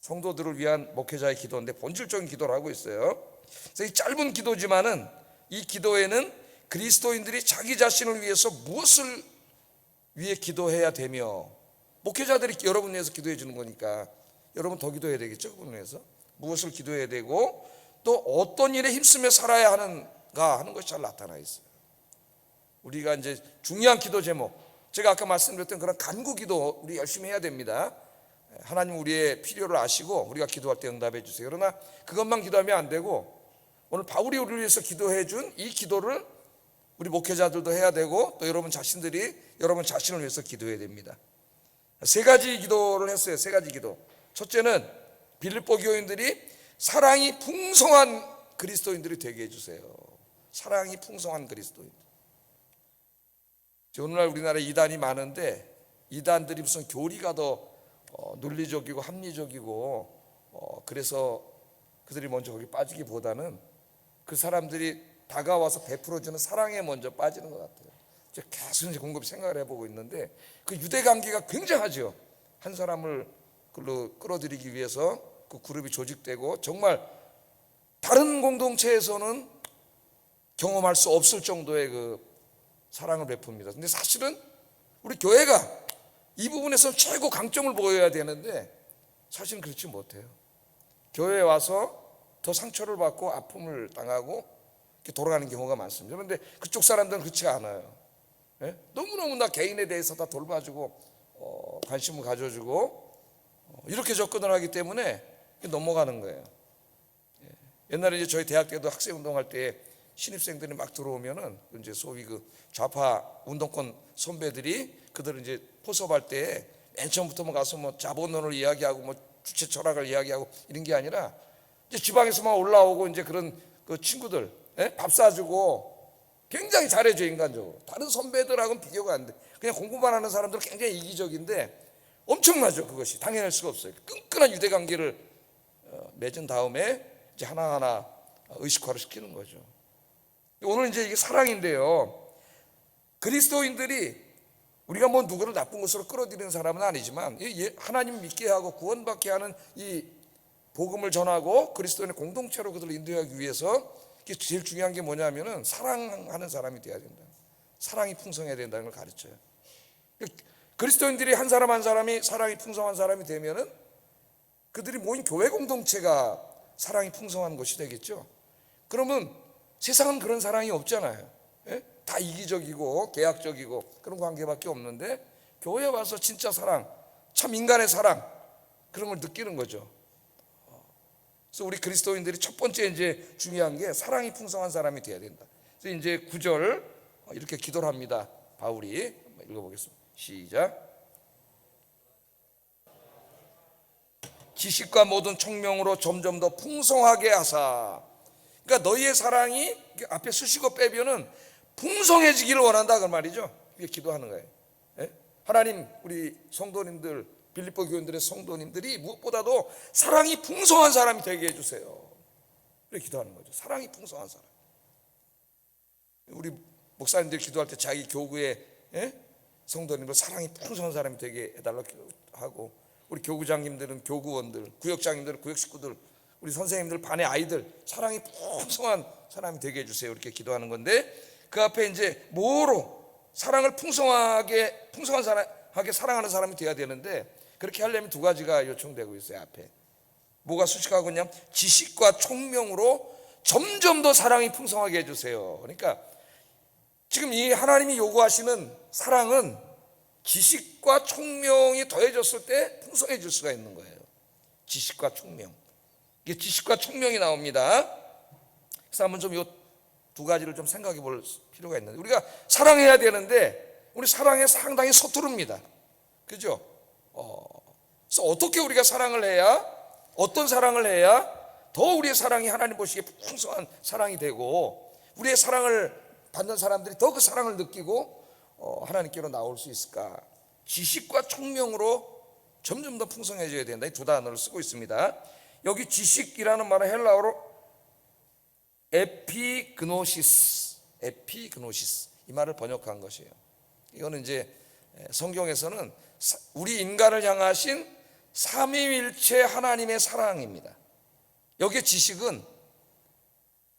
성도들을 위한 목회자의 기도인데 본질적인 기도를 하고 있어요. 그래서 이 짧은 기도지만은 이 기도에는 그리스도인들이 자기 자신을 위해서 무엇을 위해 기도해야 되며, 목회자들이 여러분 위해서 기도해 주는 거니까 여러분 더 기도해야 되겠죠. 그분을 위해서 무엇을 기도해야 되고 또 어떤 일에 힘쓰며 살아야 하는가 하는 것이 잘 나타나 있어요. 우리가 이제 중요한 기도 제목, 제가 아까 말씀드렸던 그런 간구 기도 우리 열심히 해야 됩니다. 하나님 우리의 필요를 아시고 우리가 기도할 때 응답해 주세요. 그러나 그것만 기도하면 안 되고 오늘 바울이 우리를 위해서 기도해 준 이 기도를 우리 목회자들도 해야 되고 또 여러분 자신들이 여러분 자신을 위해서 기도해야 됩니다. 세 가지 기도를 했어요. 세 가지 기도. 첫째는 빌립보 교인들이 사랑이 풍성한 그리스도인들이 되게 해주세요. 사랑이 풍성한 그리스도인. 오늘날 우리나라에 이단이 많은데 이단들이 무슨 교리가 더 논리적이고 합리적이고 그래서 그들이 먼저 거기 빠지기보다는 그 사람들이 다가와서 베풀어주는 사랑에 먼저 빠지는 것 같아요. 제가 계속 이제 곰곰이 생각을 해보고 있는데 그 유대 관계가 굉장하죠. 한 사람을 끌어들이기 위해서 그 그룹이 조직되고 정말 다른 공동체에서는 경험할 수 없을 정도의 그 사랑을 베풉니다. 근데 사실은 우리 교회가 이 부분에서 최고 강점을 보여야 되는데 사실은 그렇지 못해요. 교회에 와서 더 상처를 받고 아픔을 당하고 이렇게 돌아가는 경우가 많습니다. 그런데 그쪽 사람들은 그렇지 않아요. 너무너무 나 개인에 대해서 다 돌봐주고 관심을 가져주고 이렇게 접근을 하기 때문에 넘어가는 거예요. 옛날에 이제 저희 대학 때도 학생 운동할 때 신입생들이 막 들어오면은 이제 소위 그 좌파 운동권 선배들이 그들은 이제 포섭할 때 맨 처음부터 뭐 가서 뭐 자본론을 이야기하고 뭐 주체 철학을 이야기하고 이런 게 아니라 이제 지방에서만 올라오고 이제 그런 그 친구들 밥 사주고 굉장히 잘해줘. 인간적으로 다른 선배들하고는 비교가 안 돼. 그냥 공부만 하는 사람들은 굉장히 이기적인데 엄청나죠. 그것이 당연할 수가 없어요. 끈끈한 유대 관계를 맺은 다음에 이제 하나하나 의식화를 시키는 거죠. 오늘 이제 이게 사랑인데요, 그리스도인들이 우리가 뭐 누구를 나쁜 것으로 끌어들이는 사람은 아니지만 하나님 믿게 하고 구원받게 하는 이 복음을 전하고 그리스도인의 공동체로 그들을 인도하기 위해서 제일 중요한 게 뭐냐면은 사랑하는 사람이 돼야 된다. 사랑이 풍성해야 된다는 걸 가르쳐요. 그리스도인들이 한 사람 한 사람이 사랑이 풍성한 사람이 되면은 그들이 모인 교회 공동체가 사랑이 풍성한 것이 되겠죠. 그러면 세상은 그런 사랑이 없잖아요. 다 이기적이고 계약적이고 그런 관계밖에 없는데 교회에 와서 진짜 사랑, 참 인간의 사랑, 그런 걸 느끼는 거죠. 그래서 우리 그리스도인들이 첫 번째 이제 중요한 게 사랑이 풍성한 사람이 되어야 된다. 그래서 이제 9절 이렇게 기도를 합니다. 바울이 읽어보겠습니다. 시작. 지식과 모든 총명으로 점점 더 풍성하게 하사. 그러니까 너희의 사랑이 앞에 쓰시고 빼면은 풍성해지기를 원한다 그 말이죠. 이게 기도하는 거예요. 하나님 우리 성도님들 빌립보 교인들의 성도님들이 무엇보다도 사랑이 풍성한 사람이 되게 해주세요. 이렇게 기도하는 거죠. 사랑이 풍성한 사람. 우리 목사님들 기도할 때 자기 교구의 성도님들 사랑이 풍성한 사람이 되게 해달라고 하고, 우리 교구장님들은 교구원들, 구역장님들은 구역 식구들, 우리 선생님들 반의 아이들 사랑이 풍성한 사람이 되게 해주세요. 이렇게 기도하는 건데 그 앞에 이제 뭐로 사랑을 풍성하게 사랑하는 사람이 되어야 되는데 그렇게 하려면 두 가지가 요청되고 있어요. 앞에 뭐가 수식하고 있냐면 지식과 총명으로 점점 더 사랑이 풍성하게 해주세요. 그러니까 지금 이 하나님이 요구하시는 사랑은 지식과 총명이 더해졌을 때 풍성해질 수가 있는 거예요. 지식과 총명, 이게 지식과 총명이 나옵니다. 그래서 한번 좀 요 두 가지를 좀 생각해 볼 필요가 있는데, 우리가 사랑해야 되는데 우리 사랑에 상당히 서투릅니다. 그죠? 그래서 어떻게 우리가 사랑을 해야, 어떤 사랑을 해야 더 우리의 사랑이 하나님 보시기에 풍성한 사랑이 되고 우리의 사랑을 받는 사람들이 더 그 사랑을 느끼고 하나님께로 나올 수 있을까? 지식과 총명으로 점점 더 풍성해져야 된다. 이 두 단어를 쓰고 있습니다. 여기 지식이라는 말은 헬라어로 에피그노시스 이 말을 번역한 것이에요. 이거는 이제 성경에서는 우리 인간을 향하신 삼위일체 하나님의 사랑입니다. 여기에 지식은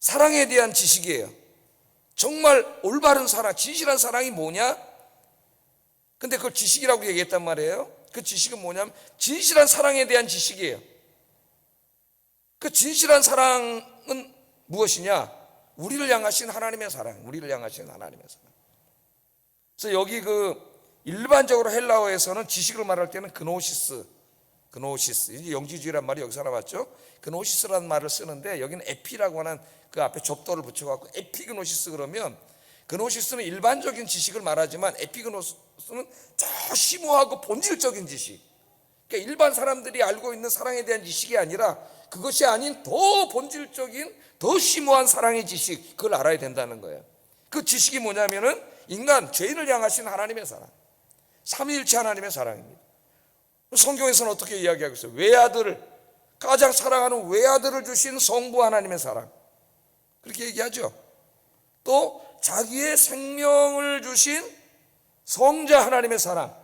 사랑에 대한 지식이에요. 정말 올바른 사랑, 진실한 사랑이 뭐냐? 근데 그걸 지식이라고 얘기했단 말이에요. 그 지식은 뭐냐면 진실한 사랑에 대한 지식이에요. 그 진실한 사랑은 무엇이냐? 우리를 향하신 하나님의 사랑, 우리를 향하신 하나님의 사랑. 그래서 여기 일반적으로 헬라어에서는 지식을 말할 때는 그노시스, 이제 영지주의란 말이 여기서 나왔죠. 그노시스라는 말을 쓰는데 여기는 에피라고 하는 그 앞에 접도를 붙여갖고 에피그노시스 그러면, 그노시스는 일반적인 지식을 말하지만 에피그노시스는 더 심오하고 본질적인 지식. 그러니까 일반 사람들이 알고 있는 사랑에 대한 지식이 아니라 그것이 아닌 더 본질적인, 더 심오한 사랑의 지식, 그걸 알아야 된다는 거예요. 그 지식이 뭐냐면은 인간 죄인을 향하신 하나님의 사랑, 삼위일체 하나님의 사랑입니다. 성경에서는 어떻게 이야기하고 있어요? 외아들을, 가장 사랑하는 외아들을 주신 성부 하나님의 사랑, 그렇게 얘기하죠. 또 자기의 생명을 주신 성자 하나님의 사랑,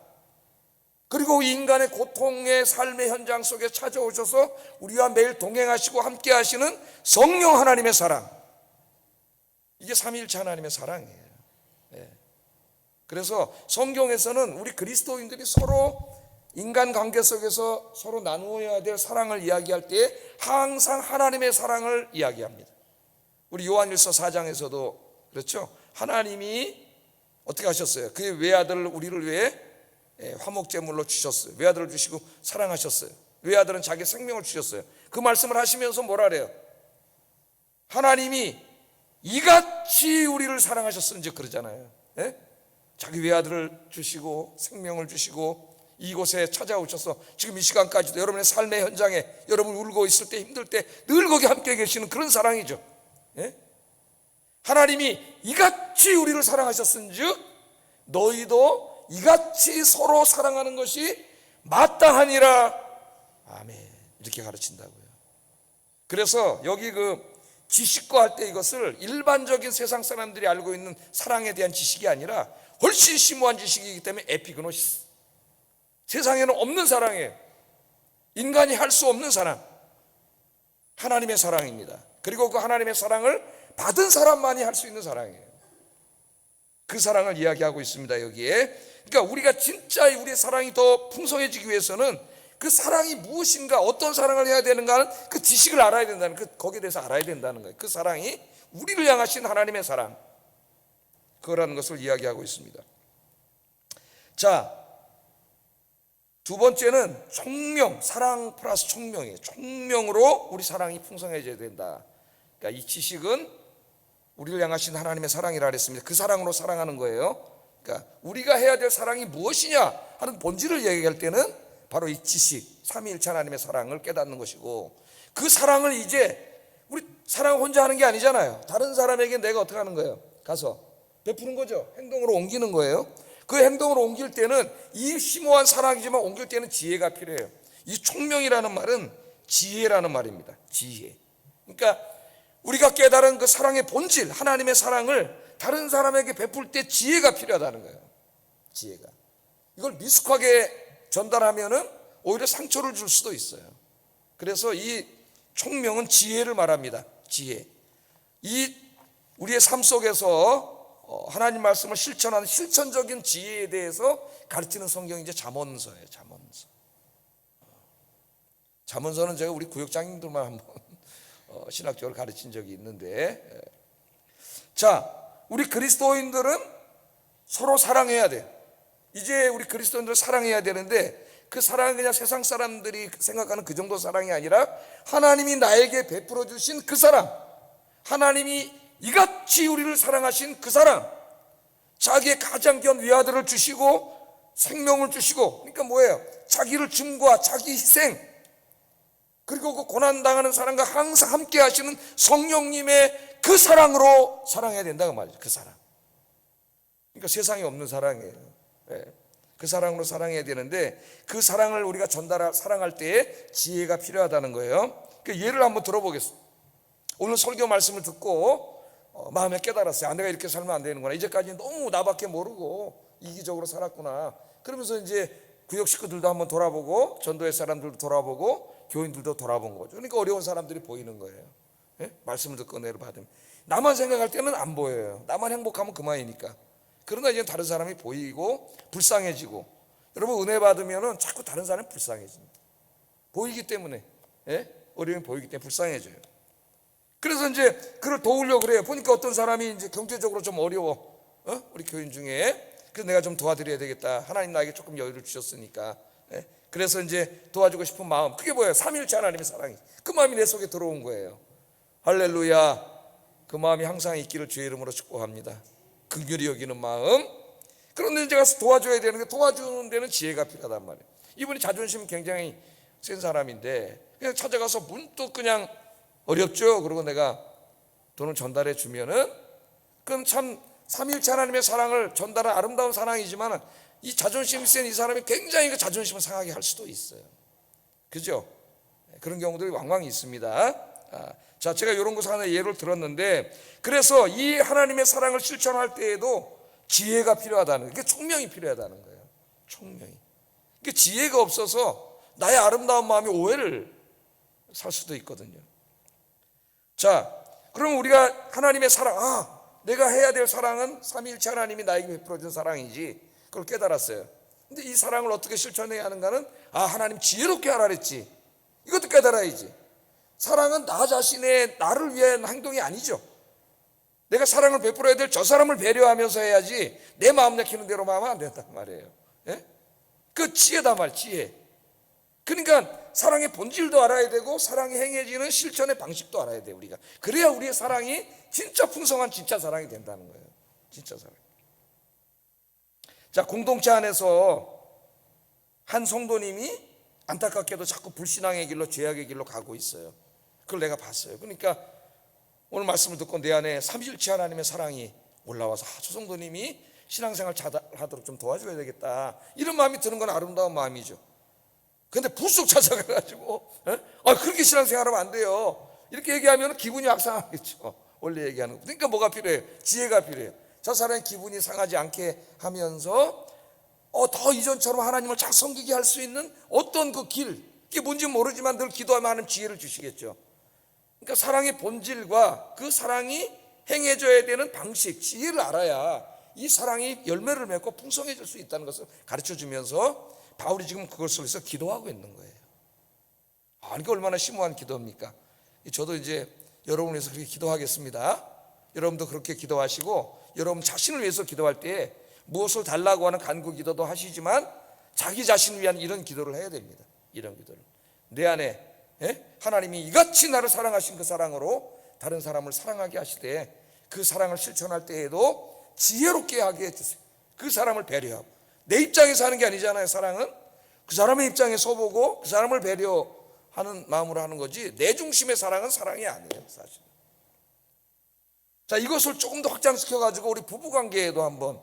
그리고 인간의 고통의 삶의 현장 속에 찾아오셔서 우리와 매일 동행하시고 함께 하시는 성령 하나님의 사랑, 이게 삼위일체 하나님의 사랑이에요. 그래서 성경에서는 우리 그리스도인들이 서로 인간 관계 속에서 서로 나누어야 될 사랑을 이야기할 때 항상 하나님의 사랑을 이야기합니다. 우리 요한일서 4장에서도 그렇죠. 하나님이 어떻게 하셨어요? 그의 외아들을 우리를 위해 화목제물로 주셨어요. 외아들을 주시고 사랑하셨어요. 외아들은 자기 생명을 주셨어요. 그 말씀을 하시면서 뭐라 그래요? 하나님이 이같이 우리를 사랑하셨은지 그러잖아요. 자기 외아들을 주시고 생명을 주시고 이곳에 찾아오셔서 지금 이 시간까지도 여러분의 삶의 현장에 여러분 울고 있을 때, 힘들 때 늘 거기 함께 계시는 그런 사랑이죠. 하나님이 이같이 우리를 사랑하셨은즉 너희도 이같이 서로 사랑하는 것이 마땅하니라. 아멘. 이렇게 가르친다고요. 그래서 여기 지식과 할 때 이것을 일반적인 세상 사람들이 알고 있는 사랑에 대한 지식이 아니라 훨씬 심오한 지식이기 때문에 에피그노시스, 세상에는 없는 사랑이에요. 인간이 할 수 없는 사랑, 하나님의 사랑입니다. 그리고 그 하나님의 사랑을 받은 사람만이 할 수 있는 사랑이에요. 그 사랑을 이야기하고 있습니다, 여기에. 그러니까 우리가 진짜 우리의 사랑이 더 풍성해지기 위해서는 그 사랑이 무엇인가, 어떤 사랑을 해야 되는가는 그 지식을 알아야 된다는, 거기에 대해서 알아야 된다는 거예요. 그 사랑이 우리를 향하신 하나님의 사랑, 그거라는 것을 이야기하고 있습니다. 자, 두 번째는 총명, 사랑 플러스 총명이에요. 총명으로 우리 사랑이 풍성해져야 된다. 그러니까 이 지식은 우리를 향하신 하나님의 사랑이라 그랬습니다. 그 사랑으로 사랑하는 거예요. 그러니까 우리가 해야 될 사랑이 무엇이냐 하는 본질을 얘기할 때는 바로 이 지식, 삼위일체 하나님의 사랑을 깨닫는 것이고, 그 사랑을 이제 우리 사랑 혼자 하는 게 아니잖아요. 다른 사람에게 내가 어떻게 하는 거예요? 가서 베푸는 거죠. 행동으로 옮기는 거예요. 그 행동으로 옮길 때는 이 심오한 사랑이지만 옮길 때는 지혜가 필요해요. 이 총명이라는 말은 지혜라는 말입니다. 지혜. 그러니까 우리가 깨달은 그 사랑의 본질, 하나님의 사랑을 다른 사람에게 베풀 때 지혜가 필요하다는 거예요. 지혜가. 이걸 미숙하게 전달하면은 오히려 상처를 줄 수도 있어요. 그래서 이 총명은 지혜를 말합니다. 지혜. 이 우리의 삶 속에서 하나님 말씀을 실천하는 실천적인 지혜에 대해서 가르치는 성경이 이제 잠언서예요. 잠언서는 제가 우리 구역장님들만 한번 신학적으로 가르친 적이 있는데, 자, 우리 그리스도인들은 서로 사랑해야 돼. 이제 우리 그리스도인들 사랑해야 되는데, 그 사랑은 그냥 세상 사람들이 생각하는 그 정도 사랑이 아니라 하나님이 나에게 베풀어 주신 그 사랑, 하나님이 이같이 우리를 사랑하신 그 사랑, 자기의 가장 귀한 외아들을 주시고 생명을 주시고, 그러니까 뭐예요? 자기를 증거와 자기 희생, 그리고 그 고난당하는 사람과 항상 함께 하시는 성령님의 그 사랑으로 사랑해야 된다고 말이죠. 그 사랑. 그러니까 세상에 없는 사랑이에요. 그 사랑으로 사랑해야 되는데, 그 사랑을 우리가 사랑할 때에 지혜가 필요하다는 거예요. 그 예를 한번 들어보겠습니다. 오늘 설교 말씀을 듣고 마음에 깨달았어요. 내가 이렇게 살면 안 되는구나. 이제까지 너무 나밖에 모르고 이기적으로 살았구나. 그러면서 이제 구역 식구들도 한번 돌아보고 전도회 사람들도 돌아보고 교인들도 돌아본 거죠. 그러니까 어려운 사람들이 보이는 거예요. 예? 말씀을 듣고 은혜를 받으면. 나만 생각할 때는 안 보여요. 나만 행복하면 그만이니까. 그러나 이제 다른 사람이 보이고 불쌍해지고, 여러분 은혜 받으면은 자꾸 다른 사람이 불쌍해집니다. 보이기 때문에, 예? 어려움이 보이기 때문에 불쌍해져요. 그래서 이제 그를 도우려고 그래요. 보니까 어떤 사람이 이제 경제적으로 좀 어려워, 우리 교인 중에. 그래서 내가 좀 도와드려야 되겠다. 하나님 나에게 조금 여유를 주셨으니까. 예? 그래서 이제 도와주고 싶은 마음, 그게 뭐예요? 삼위일체 하나님의 사랑이. 그 마음이 내 속에 들어온 거예요. 할렐루야. 그 마음이 항상 있기를 주의 이름으로 축복합니다. 긍휼히 여기는 마음. 그런데 이제 가서 도와줘야 되는데, 도와주는 데는 지혜가 필요하단 말이에요. 이분이 자존심이 굉장히 센 사람인데 그냥 찾아가서 문득 그냥 어렵죠. 그리고 내가 돈을 전달해 주면은, 그건 참 삼위일체 하나님의 사랑을 전달한 아름다운 사랑이지만, 이 자존심이 센 이 사람이 굉장히 그 자존심을 상하게 할 수도 있어요. 그죠? 그런 경우들이 왕왕 있습니다. 자, 제가 이런 것을 하나 예를 들었는데, 그래서 이 하나님의 사랑을 실천할 때에도 지혜가 필요하다는, 그게 총명이 필요하다는 거예요. 총명이. 그 지혜가 없어서 나의 아름다운 마음이 오해를 살 수도 있거든요. 자, 그럼 우리가 하나님의 사랑, 내가 해야 될 사랑은 삼위일체 하나님이 나에게 베풀어준 사랑이지, 그걸 깨달았어요. 근데 이 사랑을 어떻게 실천해야 하는가는, 하나님 지혜롭게 하라 그랬지, 이것도 깨달아야지. 사랑은 나 자신의, 나를 위한 행동이 아니죠. 내가 사랑을 베풀어야 될 저 사람을 배려하면서 해야지 내 마음 내키는 대로 하면 안 된단 말이에요. 예? 그 지혜다 말, 지혜. 그러니까 사랑의 본질도 알아야 되고 사랑이 행해지는 실천의 방식도 알아야 돼요, 우리가. 그래야 우리의 사랑이 진짜 풍성한 진짜 사랑이 된다는 거예요. 진짜 사랑. 자, 공동체 안에서 한 성도님이 안타깝게도 자꾸 불신앙의 길로, 죄악의 길로 가고 있어요. 그걸 내가 봤어요. 그러니까 오늘 말씀을 듣고 내 안에 삼위일체 하나님의 사랑이 올라와서, 저 성도님이 신앙생활 잘하도록 좀 도와줘야 되겠다, 이런 마음이 드는 건 아름다운 마음이죠. 근데 불쑥 찾아가가지고 그렇게 신앙생활하면 안 돼요, 이렇게 얘기하면 기분이 악상하겠죠. 원래 얘기하는 거. 그러니까 뭐가 필요해요? 지혜가 필요해요. 저 사람의 기분이 상하지 않게 하면서 더 이전처럼 하나님을 잘 섬기게 할 수 있는 어떤 그 길, 그게 뭔지 모르지만 늘 기도하면 하는 지혜를 주시겠죠. 그러니까 사랑의 본질과 그 사랑이 행해져야 되는 방식, 지혜를 알아야 이 사랑이 열매를 맺고 풍성해질 수 있다는 것을 가르쳐주면서 바울이 지금 그것을 위해서 기도하고 있는 거예요. 이게 얼마나 심오한 기도입니까? 저도 이제 여러분을 위해서 그렇게 기도하겠습니다. 여러분도 그렇게 기도하시고, 여러분 자신을 위해서 기도할 때 무엇을 달라고 하는 간구 기도도 하시지만 자기 자신을 위한 이런 기도를 해야 됩니다. 이런 기도를. 내 안에 하나님이 이같이 나를 사랑하신 그 사랑으로 다른 사람을 사랑하게 하시되, 그 사랑을 실천할 때에도 지혜롭게 하게 해주세요. 그 사람을 배려하고, 내 입장에서 하는 게 아니잖아요. 사랑은 그 사람의 입장에서 보고 그 사람을 배려하는 마음으로 하는 거지, 내 중심의 사랑은 사랑이 아니에요, 사실. 자, 이것을 조금 더 확장시켜 가지고 우리 부부관계에도 한번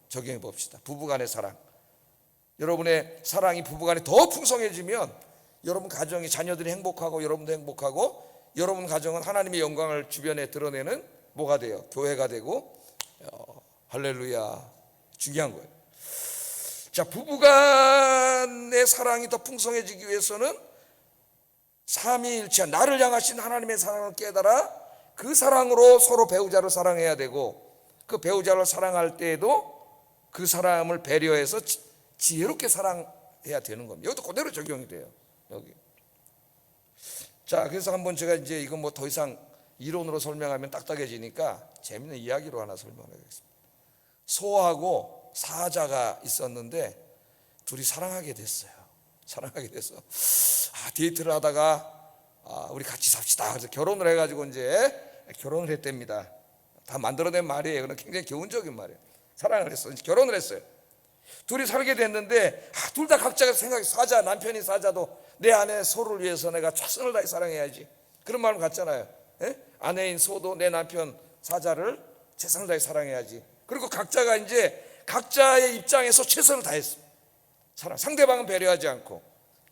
적용해 봅시다. 부부간의 사랑. 여러분의 사랑이 부부간에 더 풍성해지면 여러분 가정이, 자녀들이 행복하고 여러분도 행복하고, 여러분 가정은 하나님의 영광을 주변에 드러내는 뭐가 돼요? 교회가 되고. 할렐루야. 중요한 거예요. 자, 부부간의 사랑이 더 풍성해지기 위해서는 삼위일체, 나를 향하신 하나님의 사랑을 깨달아 그 사랑으로 서로 배우자를 사랑해야 되고, 그 배우자를 사랑할 때에도 그 사람을 배려해서 지혜롭게 사랑해야 되는 겁니다. 여기도 그대로 적용이 돼요, 여기. 자, 그래서 한번 제가 이제 이건 뭐 더 이상 이론으로 설명하면 딱딱해지니까 재밌는 이야기로 하나 설명하겠습니다. 소하고 사자가 있었는데 둘이 사랑하게 됐어요. 사랑하게 돼서 데이트를 하다가 우리 같이 삽시다. 그래서 결혼을 해가지고 이제 결혼을 했답니다. 다 만들어낸 말이에요. 그건 굉장히 교훈적인 말이에요. 사랑을 했어요. 결혼을 했어요. 둘이 살게 됐는데 둘 다 각자가 생각이, 남편이 사자도 내 아내 소를 위해서 내가 최선을 다해 사랑해야지, 그런 마음을 갖잖아요. 아내인 소도 내 남편 사자를 최선을 다해 사랑해야지. 그리고 각자가 이제 각자의 입장에서 최선을 다했어. 상대방은 배려하지 않고.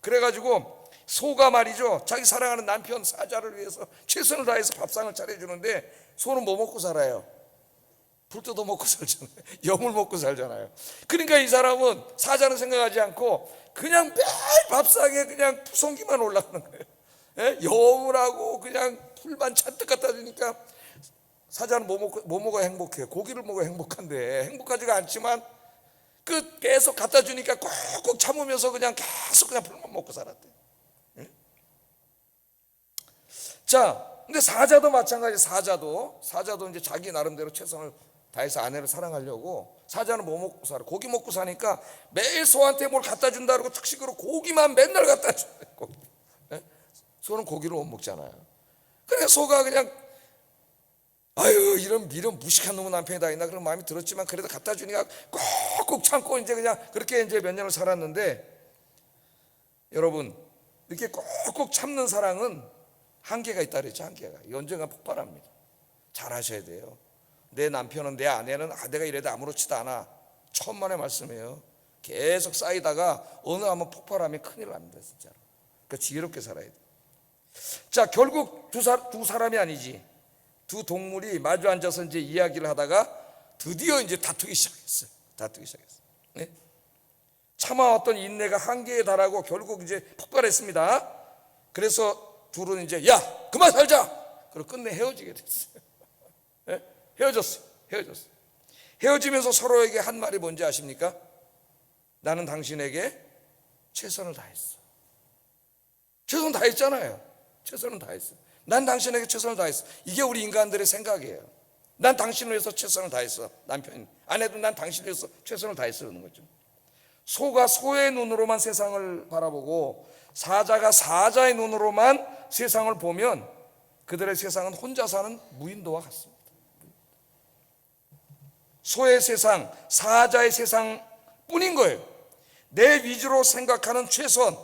그래가지고 소가 말이죠, 자기 사랑하는 남편 사자를 위해서 최선을 다해서 밥상을 차려주는데 소는 뭐 먹고 살아요? 풀 뜯어 먹고 살잖아요. 염을 먹고 살잖아요. 그러니까 이 사람은 사자는 생각하지 않고 그냥 매일 밥상에 그냥 푸성기만 올라가는 거예요. 예? 염을 하고 그냥 풀만 잔뜩 갖다 주니까 사자는 뭐 먹어야 행복해? 고기를 먹어야 행복한데 행복하지가 않지만 그 계속 갖다 주니까 꾹꾹 참으면서 그냥 계속 그냥 풀만 먹고 살았대. 예? 자, 근데 사자도 마찬가지. 사자도 이제 자기 나름대로 최선을 다해서 아내를 사랑하려고. 사자는 뭐 먹고 살아? 고기 먹고 사니까 매일 소한테 뭘 갖다 준다 그러고 특식으로 고기만 맨날 갖다 줘요. 예? 소는 고기를 못 먹잖아요. 그래 소가 그냥 아유 이런 무식한 놈의 남편이 다 있나 그런 마음이 들었지만 그래도 갖다 주니까 꾹꾹 참고 이제 그냥 그렇게 이제 몇 년을 살았는데, 여러분 이렇게 꾹꾹 참는 사랑은 한계가 있다 그랬죠. 한계가 언젠가 폭발합니다. 잘 하셔야 돼요. 내 남편은 내 아내는 내가 이래도 아무렇지도 않아. 천만의 말씀이에요. 계속 쌓이다가 어느 한번 폭발하면 큰일 납니다 진짜로. 그러니까 지혜롭게 살아야 돼요. 자, 결국 두 사람이 아니지 두 동물이 마주 앉아서 이제 이야기를 하다가 드디어 이제 다투기 시작했어요. 네? 참아왔던 인내가 한계에 달하고 결국 이제 폭발했습니다. 그래서 둘은 이제 야 그만 살자. 그리고 끝내 헤어지게 됐어요. 네? 헤어졌어요. 헤어지면서 서로에게 한 말이 뭔지 아십니까? 나는 당신에게 최선을 다했어. 최선 다했잖아요. 최선을 다했어. 난 당신에게 최선을 다했어. 이게 우리 인간들의 생각이에요. 난 당신을 위해서 최선을 다했어. 남편, 아내도 난 당신을 위해서 최선을 다했어. 그러는 거죠. 소가 소의 눈으로만 세상을 바라보고 사자가 사자의 눈으로만 세상을 보면 그들의 세상은 혼자 사는 무인도와 같습니다. 소의 세상, 사자의 세상 뿐인 거예요. 내 위주로 생각하는 최선,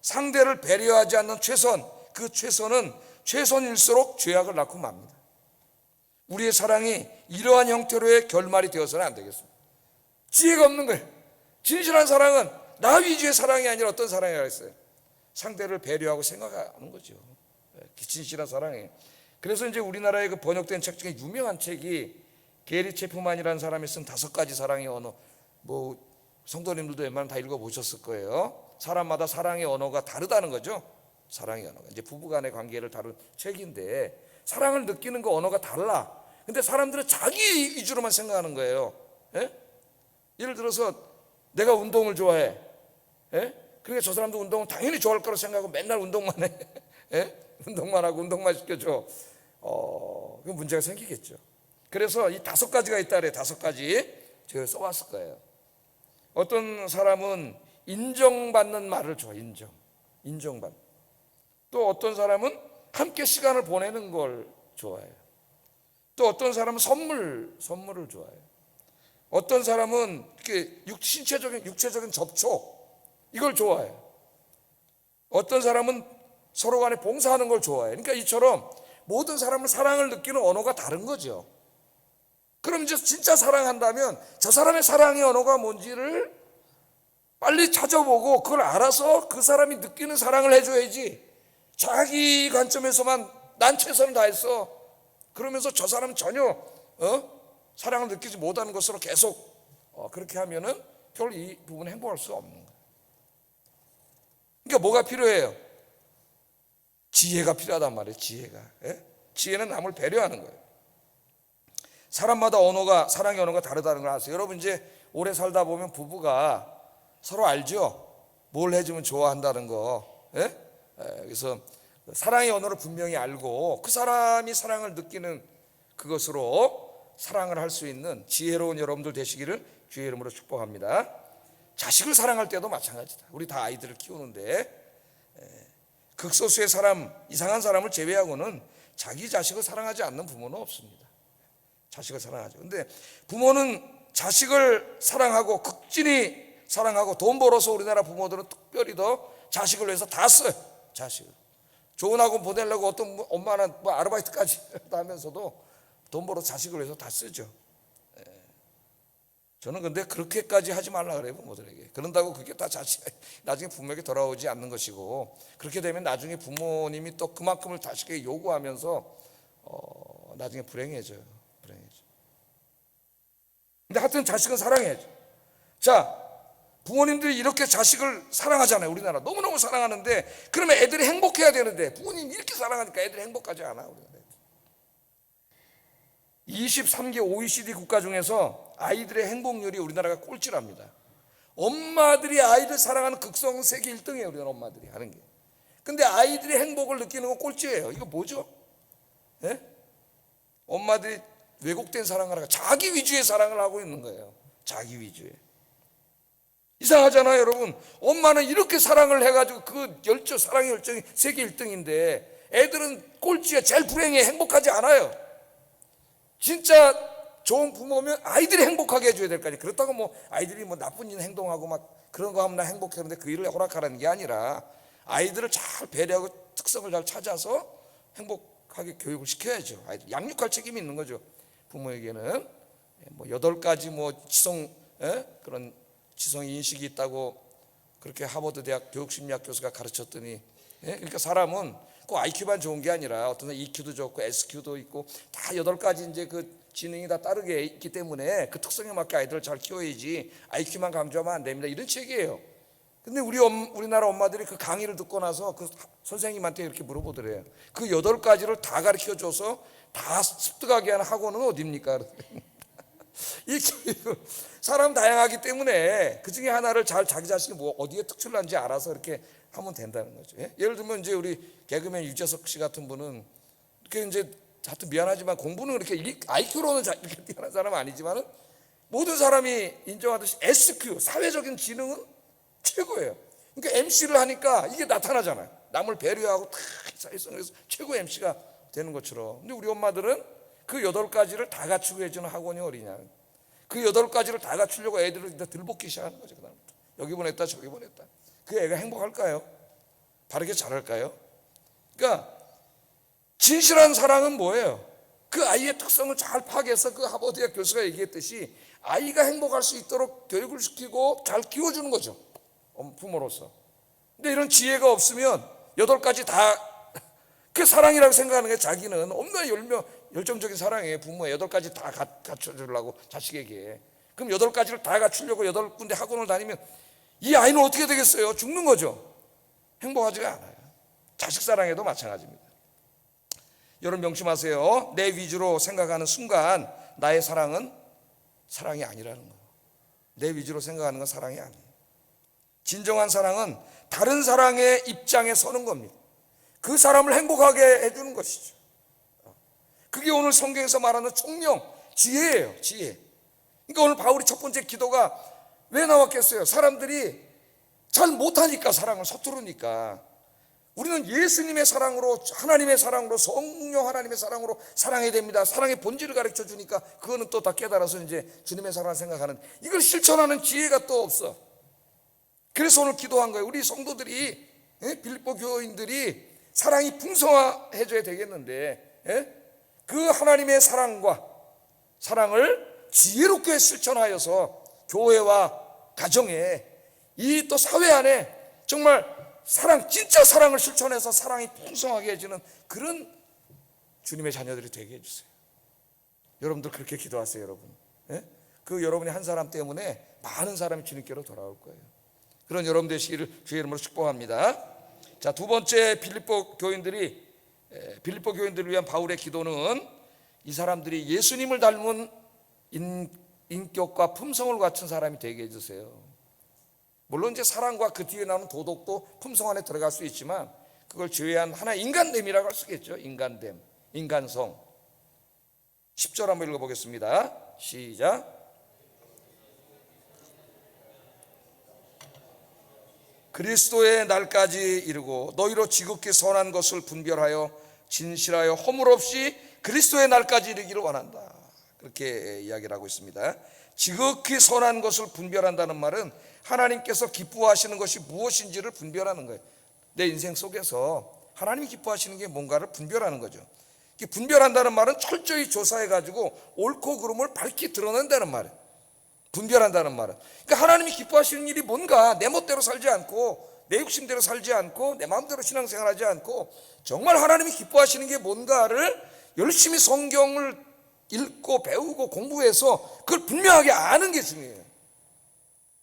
상대를 배려하지 않는 최선, 그 최선은 최선일수록 죄악을 낳고 맙니다. 우리의 사랑이 이러한 형태로의 결말이 되어서는 안 되겠습니다. 지혜가 없는 거예요. 진실한 사랑은 나 위주의 사랑이 아니라 어떤 사랑이라고 했어요? 상대를 배려하고 생각하는 거죠. 진실한 사랑이에요. 그래서 이제 우리나라에 그 번역된 책 중에 유명한 책이 게리 체프만이라는 사람이 쓴 5가지 사랑의 언어. 뭐 성도님들도 웬만하면 다 읽어보셨을 거예요. 사람마다 사랑의 언어가 다르다는 거죠. 사랑의 언어가 이제 부부간의 관계를 다룬 책인데 사랑을 느끼는 거 언어가 달라. 근데 사람들은 자기 위주로만 생각하는 거예요. 예? 예를 들어서 내가 운동을 좋아해. 예? 그러니까 저 사람도 운동을 당연히 좋아할 거라고 생각하고 맨날 운동만 해. 예? 운동만 하고 운동만 시켜줘. 그 문제가 생기겠죠. 그래서 이 5가지가 있다 그래요. 5가지 제가 써왔을 거예요. 어떤 사람은 인정받는 말을 좋아해. 인정받는. 또 어떤 사람은 함께 시간을 보내는 걸 좋아해요. 또 어떤 사람은 선물을 좋아해요. 어떤 사람은 이렇게 육체적인 접촉 이걸 좋아해요. 어떤 사람은 서로 간에 봉사하는 걸 좋아해요. 그러니까 이처럼 모든 사람은 사랑을 느끼는 언어가 다른 거죠. 그럼 이제 진짜 사랑한다면 저 사람의 사랑의 언어가 뭔지를 빨리 찾아보고 그걸 알아서 그 사람이 느끼는 사랑을 해줘야지. 자기 관점에서만 난 최선을 다했어 그러면서 저 사람은 전혀 사랑을 느끼지 못하는 것으로 계속 그렇게 하면은 결국 이 부분에 행복할 수 없는 거예요. 그러니까 뭐가 필요해요? 지혜가 필요하단 말이에요. 지혜는 남을 배려하는 거예요. 사람마다 사랑의 언어가 다르다는 걸 아세요? 여러분 이제 오래 살다 보면 부부가 서로 알죠? 뭘 해주면 좋아한다는 거. 그래서 사랑의 언어를 분명히 알고 그 사람이 사랑을 느끼는 그것으로 사랑을 할 수 있는 지혜로운 여러분들 되시기를 주의 이름으로 축복합니다. 자식을 사랑할 때도 마찬가지다. 우리 다 아이들을 키우는데 극소수의 사람, 이상한 사람을 제외하고는 자기 자식을 사랑하지 않는 부모는 없습니다. 자식을 사랑하죠. 근데 부모는 자식을 사랑하고 극진히 사랑하고 돈 벌어서 우리나라 부모들은 특별히 더 자식을 위해서 다 써요. 자식을 좋은 학원 보내려고 어떤 엄마는 뭐 아르바이트까지 하면서도 돈 벌어 자식을 위해서 다 쓰죠. 저는 근데 그렇게까지 하지 말라 그래요. 부모들에게. 그런다고 그게 다 나중에 부모에게 돌아오지 않는 것이고, 그렇게 되면 나중에 부모님이 또 그만큼을 자식에게 요구하면서 나중에 불행해져요. 근데 하여튼 자식은 사랑해야죠. 자, 부모님들이 이렇게 자식을 사랑하잖아요. 우리나라 너무너무 사랑하는데, 그러면 애들이 행복해야 되는데 부모님이 이렇게 사랑하니까 애들이 행복하지 않아. 우리나라 23개 OECD 국가 중에서 아이들의 행복률이 우리나라가 꼴찌랍니다. 엄마들이 아이들 사랑하는 극성은 세계 1등이에요. 우리나라 엄마들이 하는 게. 근데 아이들이 행복을 느끼는 건 꼴찌예요. 이거 뭐죠? 예? 엄마들이 왜곡된 사랑을 하고 자기 위주의 사랑을 하고 있는 거예요. 자기 위주의. 이상하잖아요, 여러분. 엄마는 이렇게 사랑을 해가지고 그 열정, 사랑의 열정이 세계 1등인데 애들은 꼴찌야. 제일 불행해. 행복하지 않아요. 진짜 좋은 부모면 아이들이 행복하게 해줘야 될 거 아니에요. 그렇다고 뭐 아이들이 뭐 나쁜 일 행동하고 막 그런 거 하면 나 행복했는데 그 일을 허락하라는 게 아니라 아이들을 잘 배려하고 특성을 잘 찾아서 행복하게 교육을 시켜야죠. 아이들 양육할 책임이 있는 거죠. 부모에게는 뭐 8가지 뭐 지성 그런 지성 인식이 있다고 그렇게 하버드 대학 교육심리학 교수가 가르쳤더니, 그러니까 사람은 꼭 IQ만 좋은 게 아니라 어떤 EQ도 좋고 SQ도 있고 다 8가지 이제 그 지능이 다 다르게 있기 때문에 그 특성에 맞게 아이들을 잘 키워야지 IQ만 강조하면 안 됩니다. 이런 책이에요. 근데 우리나라 엄마들이 그 강의를 듣고 나서 그 선생님한테 이렇게 물어보더래요. 그 8가지를 다 가르쳐줘서 다 습득하게 하는 학원은 어디입니까? 이 교육을 사람 다양하기 때문에 그 중에 하나를 잘 자기 자신이 뭐 어디에 특출난지 알아서 이렇게 하면 된다는 거죠. 예를 들면 이제 우리 개그맨 유재석 씨 같은 분은 이렇게 이제 하여튼 미안하지만 공부는 그렇게 IQ로는 이렇게 뛰어난 사람은 아니지만은 모든 사람이 인정하듯이 SQ 사회적인 지능은 최고예요. 그러니까 MC를 하니까 이게 나타나잖아요. 남을 배려하고 다 사회성에서 최고 MC가 되는 것처럼. 근데 우리 엄마들은 그 8가지를 다 갖추고 해주는 학원이 어디냐. 그 8가지를 다 갖추려고 애들을 들볶기 시작하는 거죠. 그다음부터 여기 보냈다 저기 보냈다. 그 애가 행복할까요? 바르게 잘할까요? 그러니까 진실한 사랑은 뭐예요? 그 아이의 특성을 잘 파악해서 그 하버드대 교수가 얘기했듯이 아이가 행복할 수 있도록 교육을 시키고 잘 키워주는 거죠. 부모로서. 근데 이런 지혜가 없으면 8가지 다 그 사랑이라고 생각하는 게 자기는 엄청나게 열정적인 사랑이에요. 부모의 8가지 다 갖춰주려고 자식에게. 그럼 8가지를 다 갖추려고 8군데 학원을 다니면 이 아이는 어떻게 되겠어요? 죽는 거죠. 행복하지가 않아요. 자식 사랑에도 마찬가지입니다. 여러분 명심하세요. 내 위주로 생각하는 순간 나의 사랑은 사랑이 아니라는 거예요. 내 위주로 생각하는 건 사랑이 아니에요. 진정한 사랑은 다른 사랑의 입장에 서는 겁니다. 그 사람을 행복하게 해주는 것이죠. 그게 오늘 성경에서 말하는 총명, 지혜예요. 지혜. 그러니까 오늘 바울이 첫 번째 기도가 왜 나왔겠어요? 사람들이 잘 못하니까, 사랑을 서투르니까. 우리는 예수님의 사랑으로, 하나님의 사랑으로, 성령 하나님의 사랑으로 사랑해야 됩니다. 사랑의 본질을 가르쳐 주니까 그거는 또 다 깨달아서 이제 주님의 사랑을 생각하는, 이걸 실천하는 지혜가 또 없어. 그래서 오늘 기도한 거예요. 우리 성도들이, 빌립보 교인들이 사랑이 풍성해져야 되겠는데, 그 하나님의 사랑과 사랑을 지혜롭게 실천하여서 교회와 가정에, 이 또 사회 안에 정말 사랑, 진짜 사랑을 실천해서 사랑이 풍성하게 해지는 그런 주님의 자녀들이 되게 해주세요. 여러분들 그렇게 기도하세요. 여러분. 그 여러분의 한 사람 때문에 많은 사람이 주님께로 돌아올 거예요. 그런 여러분 되시기를 주의 이름으로 축복합니다. 자, 두 번째 빌립보 교인들을 위한 바울의 기도는 이 사람들이 예수님을 닮은 인격과 품성을 갖춘 사람이 되게 해주세요. 물론 이제 사랑과 그 뒤에 나오는 도덕도 품성 안에 들어갈 수 있지만 그걸 제외한 하나의 인간됨이라고 할 수 있겠죠. 인간됨, 인간성. 10절 한번 읽어보겠습니다. 시작. 그리스도의 날까지 이르고 너희로 지극히 선한 것을 분별하여 진실하여 허물 없이 그리스도의 날까지 이르기를 원한다. 그렇게 이야기를 하고 있습니다. 지극히 선한 것을 분별한다는 말은 하나님께서 기뻐하시는 것이 무엇인지를 분별하는 거예요. 내 인생 속에서 하나님이 기뻐하시는 게 뭔가를 분별하는 거죠. 분별한다는 말은 철저히 조사해가지고 옳고 그름을 밝히 드러낸다는 말이에요. 분별한다는 말은, 그러니까 하나님이 기뻐하시는 일이 뭔가, 내 멋대로 살지 않고 내 욕심대로 살지 않고 내 마음대로 신앙생활하지 않고 정말 하나님이 기뻐하시는 게 뭔가를 열심히 성경을 읽고 배우고 공부해서 그걸 분명하게 아는 게 중요해요.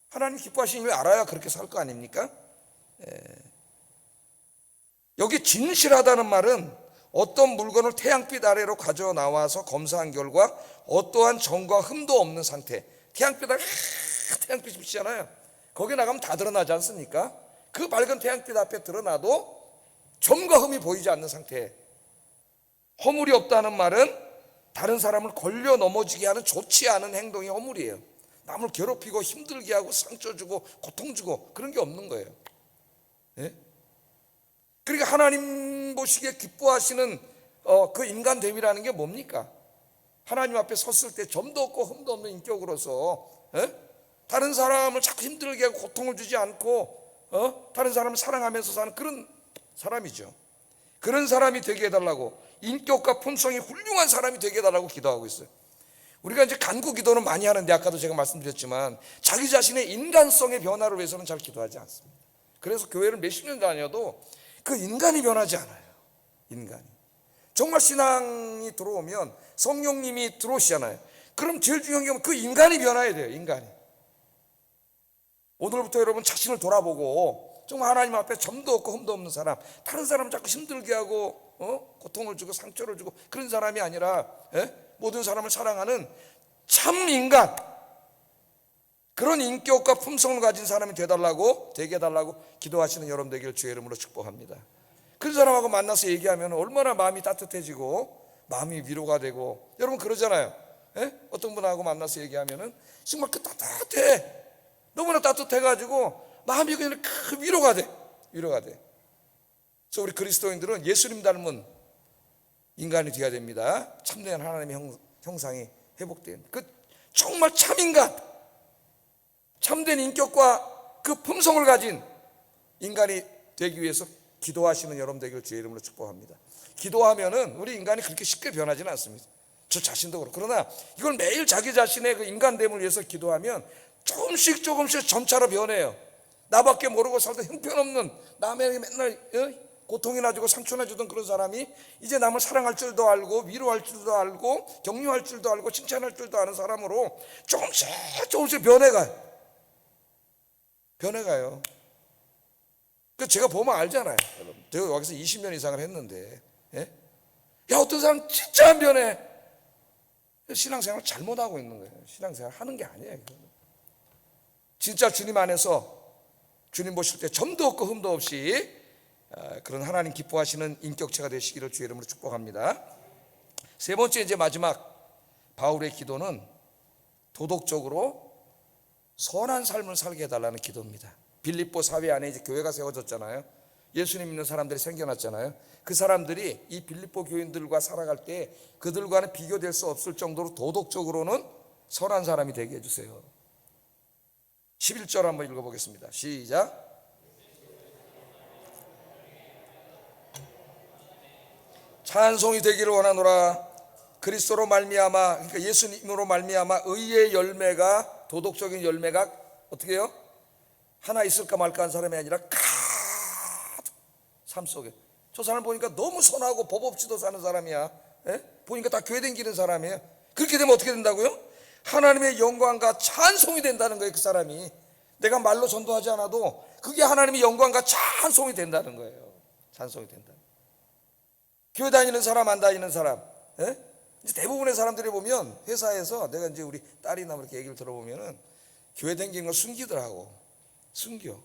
하나님 기뻐하시는 걸 알아야 그렇게 살 거 아닙니까? 여기 진실하다는 말은 어떤 물건을 태양빛 아래로 가져 나와서 검사한 결과 어떠한 점과 흠도 없는 상태. 태양빛 아래 태양빛이 비치잖아요. 거기 나가면 다 드러나지 않습니까? 그 밝은 태양빛 앞에 드러나도 점과 흠이 보이지 않는 상태. 허물이 없다는 말은 다른 사람을 걸려 넘어지게 하는 좋지 않은 행동이 허물이에요. 남을 괴롭히고 힘들게 하고 상처 주고 고통 주고 그런 게 없는 거예요. 예? 그러니까 하나님 보시기에 기뻐하시는 그 인간 대위라는 게 뭡니까? 하나님 앞에 섰을 때 점도 없고 흠도 없는 인격으로서 다른 사람을 자꾸 힘들게 하고 고통을 주지 않고 다른 사람을 사랑하면서 사는 그런 사람이죠. 그런 사람이 되게 해달라고, 인격과 품성이 훌륭한 사람이 되게 해달라고 기도하고 있어요. 우리가 이제 간구 기도는 많이 하는데 아까도 제가 말씀드렸지만 자기 자신의 인간성의 변화를 위해서는 잘 기도하지 않습니다. 그래서 교회를 몇십 년 다녀도 그 인간이 변하지 않아요. 인간이. 정말 신앙이 들어오면 성령님이 들어오시잖아요. 그럼 제일 중요한 게 그 인간이 변화해야 돼요. 인간이. 오늘부터 여러분 자신을 돌아보고 정말 하나님 앞에 점도 없고 흠도 없는 사람, 다른 사람 자꾸 힘들게 하고 고통을 주고 상처를 주고 그런 사람이 아니라 모든 사람을 사랑하는 참 인간, 그런 인격과 품성을 가진 사람이 되게 해달라고 기도하시는 여러분 되기를 주의 이름으로 축복합니다. 그런 사람하고 만나서 얘기하면 얼마나 마음이 따뜻해지고 마음이 위로가 되고, 여러분 그러잖아요. 어떤 분하고 만나서 얘기하면은 정말 그 따뜻해, 너무나 따뜻해가지고 마음이 그냥 위로가 돼. 그래서 우리 그리스도인들은 예수님 닮은 인간이 되어야 됩니다. 참된 하나님의 형상이 회복된 그 정말 참인간, 참된 인격과 그 품성을 가진 인간이 되기 위해서 기도하시는 여러분 되기를 주의 이름으로 축복합니다. 기도하면은 우리 인간이 그렇게 쉽게 변하지는 않습니다. 저 자신도 그렇고. 그러나 이걸 매일 자기 자신의 그 인간됨을 위해서 기도하면 조금씩 점차로 변해요. 나밖에 모르고 살다 형편없는, 남에게 맨날 고통이나 주고 상처나 주던 그런 사람이 이제 남을 사랑할 줄도 알고 위로할 줄도 알고 격려할 줄도 알고 칭찬할 줄도 아는 사람으로 조금씩 변해가요. 그 제가 보면 알잖아요. 제가 여기서 20년 이상을 했는데, 야 어떤 사람 진짜 안 변해. 신앙생활 잘못하고 있는 거예요. 신앙생활 하는 게 아니에요. 진짜 주님 안에서 주님 보실 때 점도 없고 흠도 없이 그런 하나님 기뻐하시는 인격체가 되시기를 주의 이름으로 축복합니다. 세 번째, 이제 마지막 바울의 기도는 도덕적으로 선한 삶을 살게 해달라는 기도입니다. 빌립보 사회 안에 이제 교회가 세워졌잖아요. 예수님 믿는 사람들이 생겨났잖아요. 그 사람들이 이 빌립보 교인들과 살아갈 때 그들과는 비교될 수 없을 정도로 도덕적으로는 선한 사람이 되게 해주세요. 11절 한번 읽어보겠습니다. 시작. 찬송이 되기를 원하노라. 그리스도로 말미암아, 그러니까 예수님으로 말미암아 의의 열매가, 도덕적인 열매가 어떻게 해요? 하나 있을까 말까 한 사람이 아니라 가득 삶 속에. 저 사람 보니까 너무 선하고 법 없이도 사는 사람이야. 보니까 다 교회 다니는 사람이에요. 그렇게 되면 어떻게 된다고요? 하나님의 영광과 찬송이 된다는 거예요. 그 사람이 내가 말로 전도하지 않아도 그게 하나님의 영광과 찬송이 된다는 거예요. 찬송이 된다. 교회 다니는 사람 안 다니는 사람, 이제 대부분의 사람들이 보면 회사에서, 내가 이제 우리 딸이나 이렇게 얘기를 들어보면은 교회 다니는 걸 숨기더라고. 숨겨.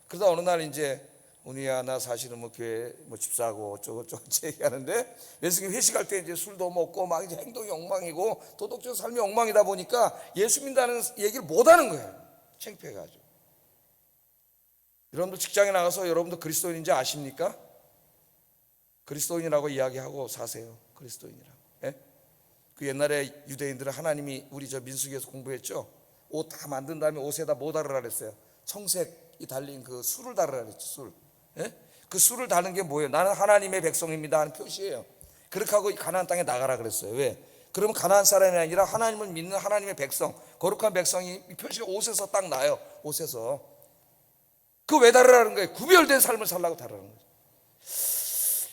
그러다 어느 날 이제 은희야 나 사실은 뭐 교회 뭐 집사고 어쩌고저쩌고 얘기하는데, 예수님 회식할 때 이제 술도 먹고 막 이제 행동이 엉망이고 도덕적 삶이 엉망이다 보니까 예수 믿는다는 얘기를 못 하는 거예요. 창피해가지고. 여러분들 직장에 나가서 여러분들 그리스도인인지 아십니까? 그리스도인이라고 이야기하고 사세요. 그리스도인이라고. 그 옛날에 유대인들은 하나님이, 우리 저 민수기에서 공부했죠. 옷 다 만든 다음에 옷에다 뭐 달으라 그랬어요? 청색이 달린 그 술을 달으라 그랬죠. 술. 그 술을 다는 게 뭐예요? 나는 하나님의 백성입니다 하는 표시예요. 그렇게 하고 가나안 땅에 나가라 그랬어요. 왜? 그러면 가나안 사람이 아니라 하나님을 믿는 하나님의 백성, 거룩한 백성이 이 표시가 옷에서 딱 나요. 옷에서. 그 왜 다르라는 거예요? 구별된 삶을 살라고 다르는 거죠.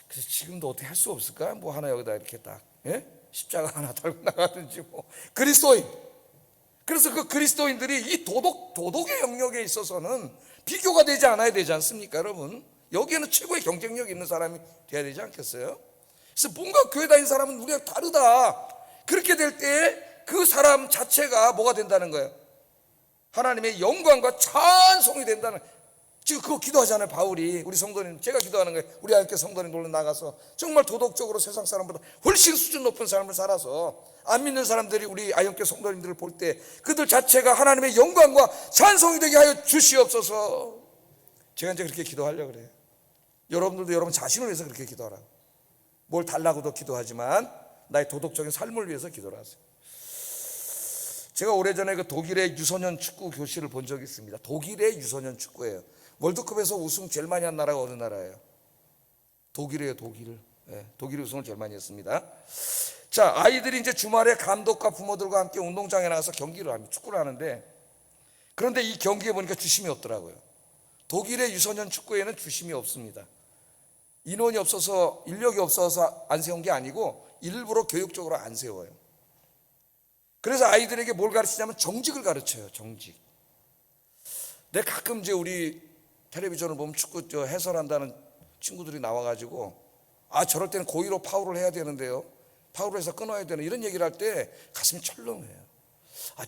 그래서 지금도 어떻게 할 수 없을까? 뭐 하나 여기다 이렇게 딱 십자가 하나 달고 나가든지 뭐 그리스도인. 그래서 그 그리스도인들이 이 도덕의 영역에 있어서는 비교가 되지 않아야 되지 않습니까, 여러분? 여기에는 최고의 경쟁력 있는 사람이 돼야 되지 않겠어요? 그래서 뭔가 교회 다니는 사람은 우리가 다르다. 그렇게 될 때 그 사람 자체가 뭐가 된다는 거예요? 하나님의 영광과 찬송이 된다는. 지금 그거 기도하잖아요, 바울이. 우리 성도님, 제가 기도하는 거예요. 우리 아이께 성도님 놀러 나가서 정말 도덕적으로 세상 사람보다 훨씬 수준 높은 삶을 살아서 안 믿는 사람들이 우리 아이께 성도님들을 볼 때 그들 자체가 하나님의 영광과 찬송이 되게 하여 주시옵소서. 제가 이제 그렇게 기도하려고 그래요. 여러분들도 여러분 자신을 위해서 그렇게 기도하라고. 뭘 달라고도 기도하지만 나의 도덕적인 삶을 위해서 기도를 하세요. 제가 오래전에 그 독일의 유소년 축구 교실을 본 적이 있습니다. 독일의 유소년 축구예요. 월드컵에서 우승 제일 많이 한 나라가 어느 나라예요? 독일이에요, 독일. 네, 독일이 우승을 제일 많이 했습니다. 자, 아이들이 이제 주말에 감독과 부모들과 함께 운동장에 나가서 경기를 합니다. 축구를 하는데, 그런데 이 경기에 보니까 주심이 없더라고요. 독일의 유소년 축구에는 주심이 없습니다. 인원이 없어서, 인력이 없어서 안 세운 게 아니고 일부러 교육적으로 안 세워요. 그래서 아이들에게 뭘 가르치냐면 정직을 가르쳐요. 정직. 내가 가끔 이제 우리 텔레비전을 보면 축구 해설한다는 친구들이 나와가지고 저럴 때는 고의로 파울을 해야 되는데요, 파울을 해서 끊어야 되는 이런 얘기를 할 때 가슴이 철렁해요.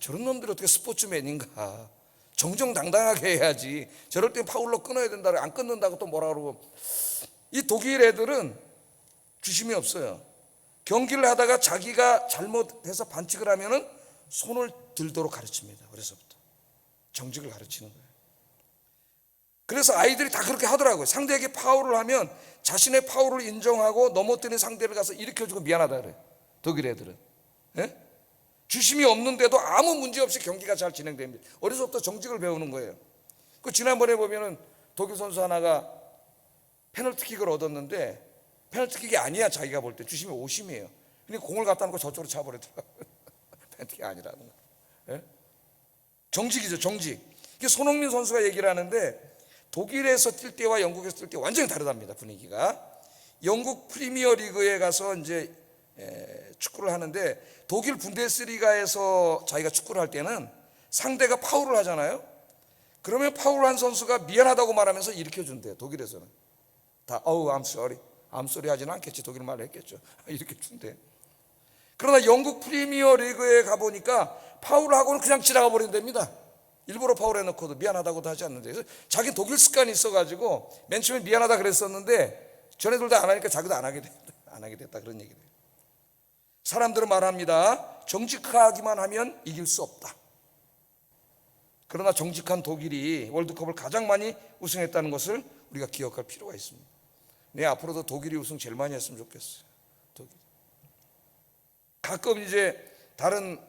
저런 놈들이 어떻게 스포츠맨인가. 정정당당하게 해야지. 저럴 땐 파울로 끊어야 된다고 안 끊는다고 또 뭐라 그러고. 이 독일 애들은 주심이 없어요. 경기를 하다가 자기가 잘못해서 반칙을 하면은 손을 들도록 가르칩니다. 어려서부터 정직을 가르치는 거예요. 그래서 아이들이 다 그렇게 하더라고요. 상대에게 파울을 하면 자신의 파울을 인정하고 넘어뜨린 상대를 가서 일으켜주고 미안하다 그래요. 독일 애들은. 예? 주심이 없는데도 아무 문제 없이 경기가 잘 진행됩니다. 어려서부터 정직을 배우는 거예요. 그 지난번에 보면은 독일 선수 하나가 페널티킥을 얻었는데 페널티킥이 아니야. 자기가 볼 때 주심이 오심이에요. 그러니까 공을 갖다 놓고 저쪽으로 차버리더라고요. 페널티킥이 아니라는 거예요. 예? 정직이죠, 정직. 이게 손흥민 선수가 얘기를 하는데 독일에서 뛸 때와 영국에서 뛸 때 완전히 다르답니다, 분위기가. 영국 프리미어 리그에 가서 이제 축구를 하는데 독일 분데스리가에서 자기가 축구를 할 때는 상대가 파울을 하잖아요. 그러면 파울한 선수가 미안하다고 말하면서 일으켜준대요. 독일에서는 다 I'm sorry, I'm sorry 하지는 않겠지. 독일 말로 했겠죠. 이렇게 준대. 그러나 영국 프리미어 리그에 가보니까 파울하고는 그냥 지나가 버린답니다. 일부러 파울해놓고도 미안하다고도 하지 않는데. 그래서 자기 독일 습관이 있어가지고 맨 처음에 미안하다 그랬었는데 전에들도 안 하니까 자기도 안 하게 됐다 그런 얘기예요. 사람들은 말합니다. 정직하기만 하면 이길 수 없다. 그러나 정직한 독일이 월드컵을 가장 많이 우승했다는 것을 우리가 기억할 필요가 있습니다. 앞으로도 독일이 우승 제일 많이 했으면 좋겠어요. 독일. 가끔 이제 다른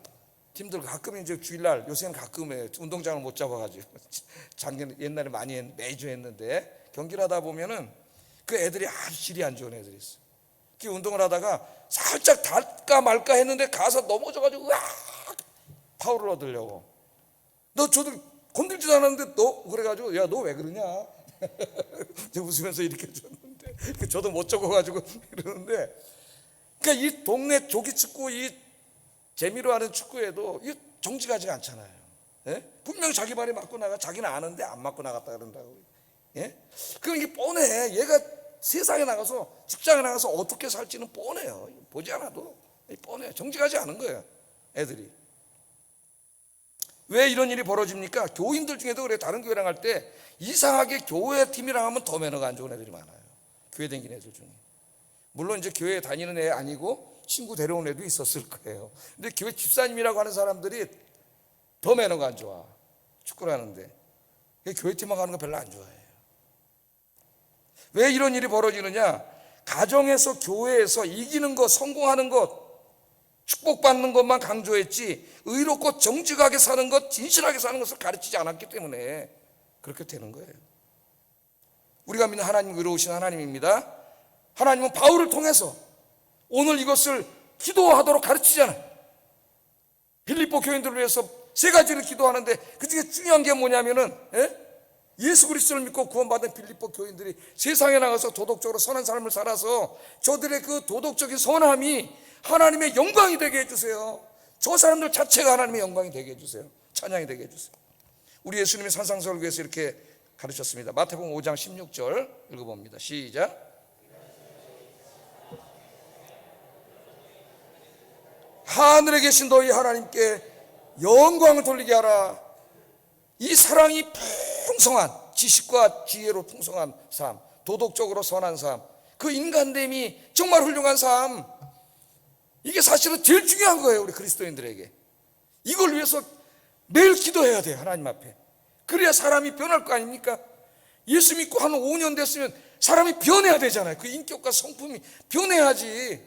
팀들 가끔 이제 주일날, 요새는 가끔 해. 운동장을 못 잡아가지고 작년 옛날에 많이 매주 했는데 경기를 하다 보면은 그 애들이 아주 질이 안 좋은 애들이 있어. 그 운동을 하다가 살짝 닿을까 말까 했는데 가서 넘어져가지고 으악 파울을 얻으려고. 너 저도 건들지도 않았는데 너 그래가지고 야 너 왜 그러냐? 제가 웃으면서 이렇게 줬는데 저도 못 적어가지고 이러는데. 그러니까 이 동네 조기축구 이 재미로 하는 축구에도 이 정직하지가 않잖아요. 예? 분명 자기 말에 맞고 나가. 자기는 아는데 안 맞고 나갔다 그런다고. 예? 그럼 이게 뻔해. 얘가 세상에 나가서 직장에 나가서 어떻게 살지는 뻔해요. 보지 않아도 뻔해요. 정직하지 않은 거예요, 애들이. 왜 이런 일이 벌어집니까? 교인들 중에도 그래요. 다른 교회랑 할 때 이상하게 교회 팀이랑 하면 더 매너가 안 좋은 애들이 많아요. 교회 다니는 애들 중에. 물론 이제 교회 다니는 애 아니고 친구 데려온 애도 있었을 거예요. 근데 교회 집사님이라고 하는 사람들이 더 매너가 안 좋아. 축구를 하는데. 교회 팀만 가는 거 별로 안 좋아해요. 왜 이런 일이 벌어지느냐? 가정에서 교회에서 이기는 것, 성공하는 것, 축복받는 것만 강조했지 의롭고 정직하게 사는 것, 진실하게 사는 것을 가르치지 않았기 때문에 그렇게 되는 거예요. 우리가 믿는 하나님 의로우신 하나님입니다. 하나님은 바울을 통해서 오늘 이것을 기도하도록 가르치잖아요. 빌립보 교인들을 위해서 세 가지를 기도하는데 그 중에 중요한 게 뭐냐면은 예수 그리스도를 믿고 구원받은 빌립보 교인들이 세상에 나가서 도덕적으로 선한 삶을 살아서 저들의 그 도덕적인 선함이 하나님의 영광이 되게 해주세요. 저 사람들 자체가 하나님의 영광이 되게 해주세요. 찬양이 되게 해주세요. 우리 예수님이 산상설교에서 이렇게 가르쳤습니다. 마태복음 5장 16절 읽어봅니다. 시작. 하늘에 계신 너희 하나님께 영광을 돌리게 하라. 이 사랑이 풍성한 지식과 지혜로 풍성한 삶, 도덕적으로 선한 삶, 그 인간됨이 정말 훌륭한 삶, 이게 사실은 제일 중요한 거예요. 우리 그리스도인들에게 이걸 위해서 매일 기도해야 돼요. 하나님 앞에. 그래야 사람이 변할 거 아닙니까? 예수 믿고 한 5년 됐으면 사람이 변해야 되잖아요. 그 인격과 성품이 변해야지.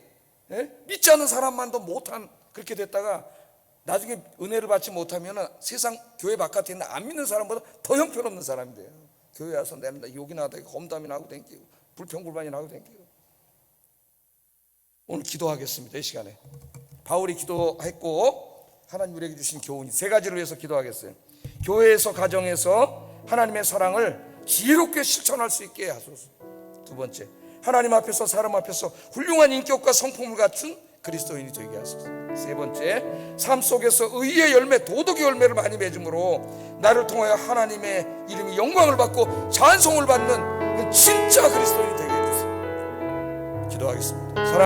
예? 믿지 않는 사람만도 못한 그렇게 됐다가 나중에 은혜를 받지 못하면 세상 교회 바깥에 있는 안 믿는 사람보다 더 형편없는 사람이 돼요. 교회 와서 내가 욕이나 하다가 험담이나 하고 댕기고 불평불만이나 하고 댕기고. 오늘 기도하겠습니다. 이 시간에 바울이 기도했고 하나님 우리에게 주신 교훈이 세 가지를 위해서 기도하겠어요. 교회에서 가정에서 하나님의 사랑을 지혜롭게 실천할 수 있게 하소서. 두 번째, 하나님 앞에서 사람 앞에서 훌륭한 인격과 성품을 갖춘 그리스도인이 되게 하소서. 세 번째, 삶 속에서 의의 열매, 도덕의 열매를 많이 맺음으로 나를 통하여 하나님의 이름이 영광을 받고 찬송을 받는 진짜 그리스도인이 되게 해주세요. 기도하겠습니다.